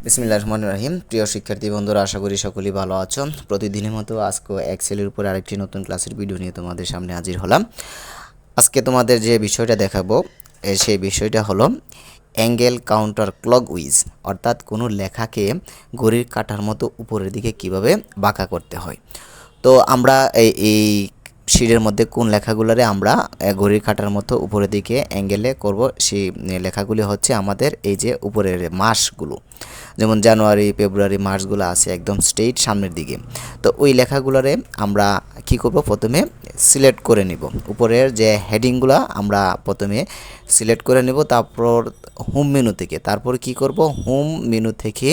বিসমিল্লাহির রহমানির রহিম। প্রিয় শিক্ষার্থী বন্ধুরা, আশা করি সকলেই ভালো আছো। প্রতিদিনের মতো আজকে এক্সেলের উপর আরেকটি নতুন ক্লাসের ভিডিও নিয়ে তোমাদের সামনে হাজির হলাম। আজকে তোমাদের যে বিষয়টা দেখাবো সেই বিষয়টা হলো অ্যাঙ্গেল কাউন্টার ক্লকউইজ, অর্থাৎ কোনো লেখাকে ঘড়ির কাঁটার মতো উপরের দিকে কিভাবে বাঁকা করতে হয়। তো আমরা এই শিটের মধ্যে কোন লেখাগুলোরে আমরা ঘড়ির কাঁটার মতো উপরের দিকে অ্যাঙ্গেলে করব, সেই লেখাগুলি হচ্ছে আমাদের এই যে উপরের মাসগুলো, যেমন জানুয়ারি, ফেব্রুয়ারি, মার্চগুলো আছে একদম স্ট্রেইট সামনের দিকে। তো ওই লেখাগুলোরে আমরা কি করব, প্রথমে সিলেক্ট করে নিব। উপরের যে হেডিংগুলো আমরা প্রথমে সিলেক্ট করে নিব, তারপর হোম মেনু থেকে, তারপর কি করব, হোম মেনু থেকে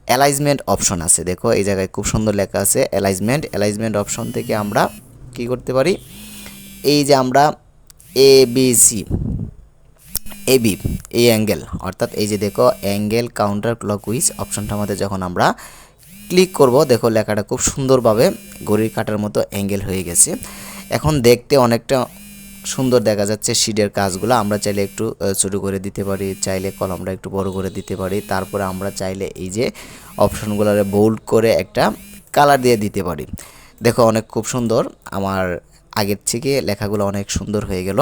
অ্যালাইজমেন্ট অপশন আছে, দেখো এই জায়গায় খুব সুন্দর লেখা আছে অ্যালাইজমেন্ট অপশন থেকে আমরা কি করতে পারি, এই যে আমরা ABC এবি এই অ্যাঙ্গেল, অর্থাৎ এই যে দেখো অ্যাঙ্গেল কাউন্টার ক্লকউইজ অপশনটা আমাদের যখন আমরা ক্লিক করব, দেখো লেখাটা খুব সুন্দরভাবে ঘড়ির কাঁটার মতো অ্যাঙ্গেল হয়ে গেছে। এখন দেখতে অনেকটা সুন্দর দেখা যাচ্ছে। শিটের কাজগুলো আমরা চাইলে একটু ছোটো করে দিতে পারি, চাইলে কলমটা একটু বড় করে দিতে পারি, তারপরে আমরা চাইলে এই যে অপশনগুলোরে বোল্ড করে একটা কালার দিয়ে দিতে পারি। দেখো অনেক খুব সুন্দর, আমার আগের থেকে লেখাগুলো অনেক সুন্দর হয়ে গেল।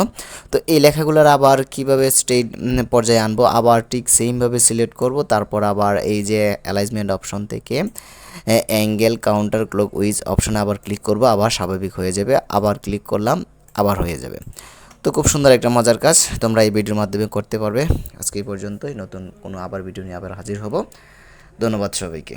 তো এই লেখাগুলোর আবার কিভাবে স্ট্রেট পর্যায়ে আনবো, আবার ঠিক সেমভাবে সিলেক্ট করব, তারপর আবার এই যে অ্যালাইজমেন্ট অপশন থেকে অ্যাঙ্গেল কাউন্টার ক্লকউইজ অপশনে আবার ক্লিক করব, আবার স্বাভাবিক হয়ে যাবে, আবার ক্লিক করলাম আবার হয়ে যাবে। তো খুব সুন্দর একটা মজার কাজ তোমরা এই ভিডিওর মাধ্যমে করতে পারবে। আজকে এই পর্যন্তই, নতুন কোনো আবার ভিডিও নিয়ে আবার হাজির হব। ধন্যবাদ সবাইকে।